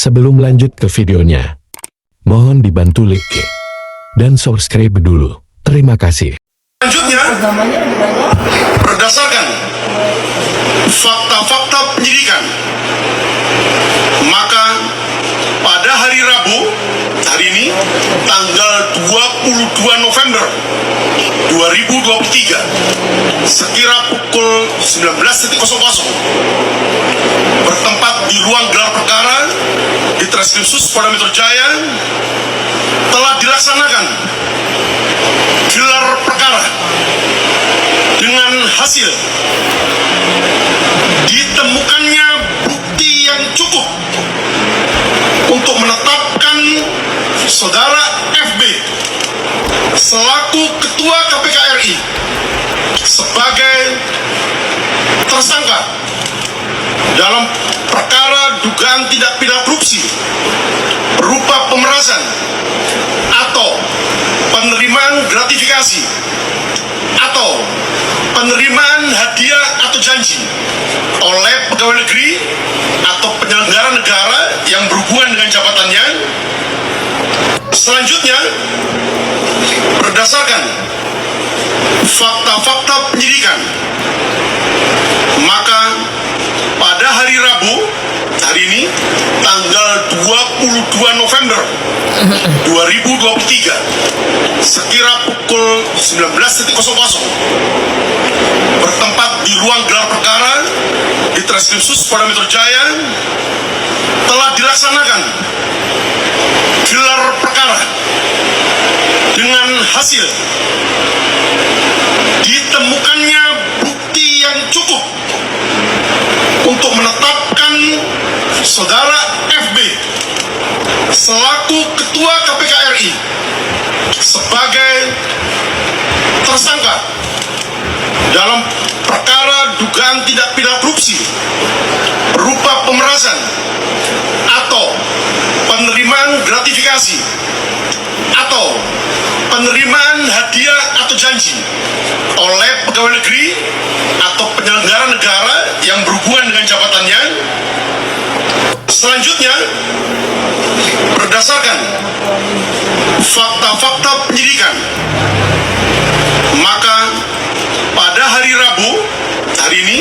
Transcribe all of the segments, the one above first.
Sebelum lanjut ke videonya, mohon dibantu like dan subscribe dulu. Terima kasih. Selanjutnya, berdasarkan fakta-fakta penyidikan, maka pada hari Rabu, hari ini, tanggal 22 November 2023, sekira pukul 19.00, bertempat di ruang gelar perkara di Treskrimsus Polda Metro Jaya, telah dilaksanakan gelar perkara dengan hasil ditemukannya bukti yang cukup untuk menetapkan saudara FB selaku Ketua KPK RI sebagai tersangka dalam perkara dugaan tindak pidana korupsi berupa pemerasan atau penerimaan gratifikasi atau penerimaan hadiah atau janji oleh pegawai negeri atau penyelenggara negara yang berhubungan dengan jabatannya. Selanjutnya, berdasarkan fakta-fakta penyidikan, maka pada hari Rabu, hari ini, tanggal 22 November 2023, sekira pukul 19.00, bertempat di ruang gelar perkara di Treskrimsus Polda Metro Jaya, telah dilaksanakan gelar perkara dengan hasil ditemukannya bukti yang cukup untuk menetapkan saudara FB selaku Ketua KPK RI sebagai tersangka dalam perkara dugaan tindak pidana korupsi berupa pemerasan atau penerimaan gratifikasi atau penerimaan hadiah atau janji oleh pegawai negeri atau penyelenggara negara yang berhubungan dengan jabatannya. Selanjutnya, berdasarkan fakta-fakta penyidikan, maka pada hari Rabu, hari ini,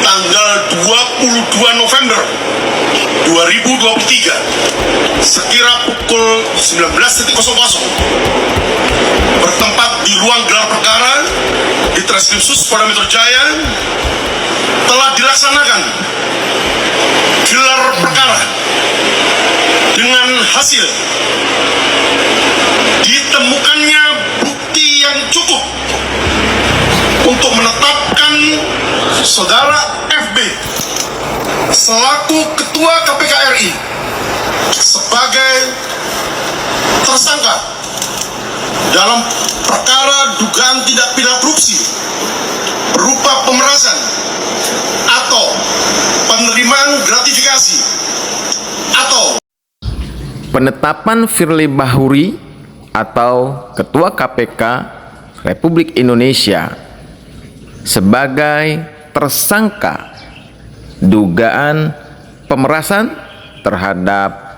tanggal 22 November 2023, sekira pukul 19.00, bertempat di ruang gelar perkara di Treskrimsus Polda Metro Jaya, telah dilaksanakan gelar perkara dengan hasil ditemukannya bukti yang cukup untuk menetapkan saudara FB selaku Ketua KPK RI sebagai tersangka dalam perkara dugaan tindak pidana korupsi berupa pemerasan atau penerimaan gratifikasi atau penetapan Firly Bahuri atau Ketua KPK Republik Indonesia sebagai tersangka dugaan pemerasan terhadap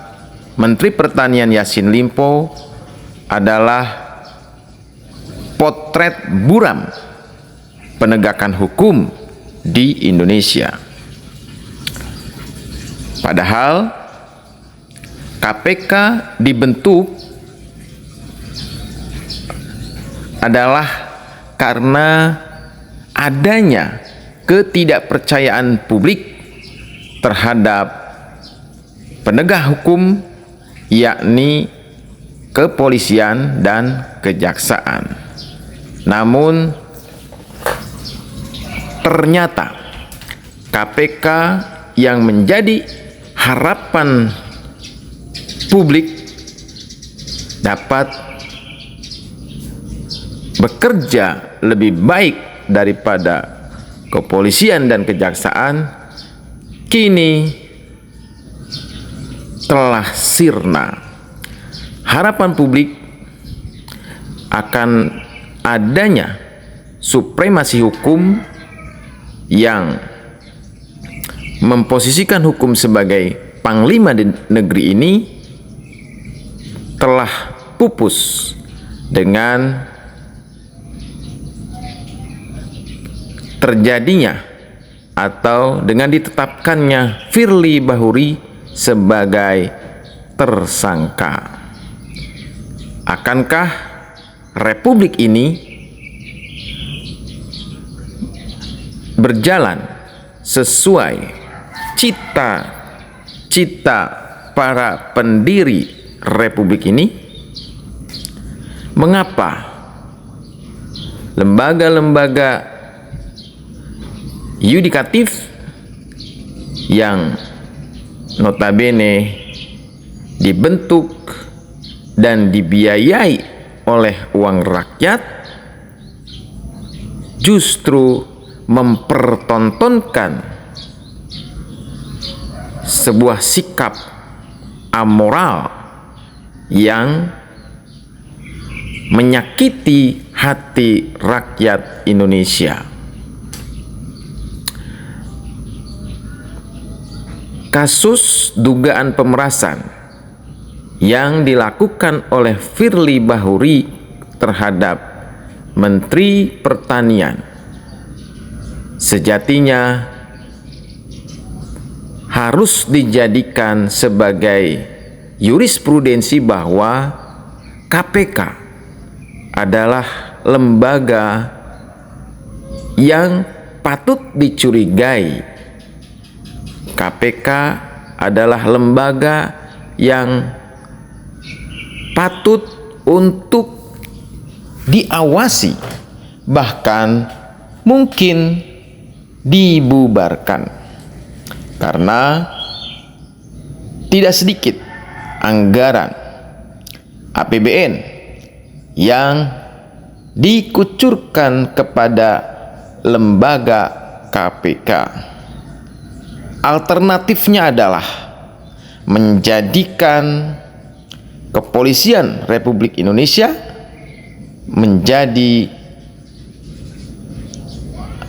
Menteri Pertanian Yassin Limpo adalah potret buram penegakan hukum di Indonesia. Padahal KPK dibentuk adalah karena adanya ketidakpercayaan publik terhadap penegak hukum, yakni kepolisian dan kejaksaan. Namun ternyata KPK yang menjadi harapan publik dapat bekerja lebih baik daripada kepolisian dan kejaksaan, kini telah sirna. Harapan publik akan adanya supremasi hukum yang memposisikan hukum sebagai panglima di negeri ini telah pupus dengan terjadinya atau dengan ditetapkannya Firly Bahuri sebagai tersangka. Akankah republik ini berjalan sesuai cita-cita para pendiri republik ini? Mengapa lembaga-lembaga yudikatif yang notabene dibentuk dan dibiayai oleh uang rakyat justru mempertontonkan sebuah sikap amoral yang menyakiti hati rakyat Indonesia. Kasus dugaan pemerasan yang dilakukan oleh Firly Bahuri terhadap Menteri Pertanian sejatinya harus dijadikan sebagai jurisprudensi bahwa KPK adalah lembaga yang patut dicurigai. KPK adalah lembaga yang patut untuk diawasi, bahkan mungkin dibubarkan, karena tidak sedikit anggaran APBN yang dikucurkan kepada lembaga KPK. Alternatifnya adalah menjadikan Kepolisian Republik Indonesia menjadi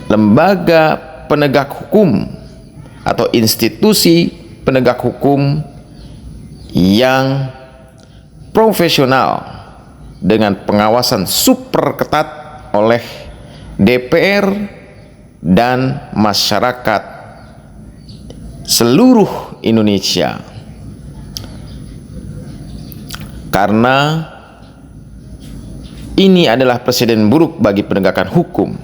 lembaga penegak hukum atau institusi penegak hukum yang profesional dengan pengawasan super ketat oleh DPR dan masyarakat seluruh Indonesia. Karena ini adalah presiden buruk bagi penegakan hukum.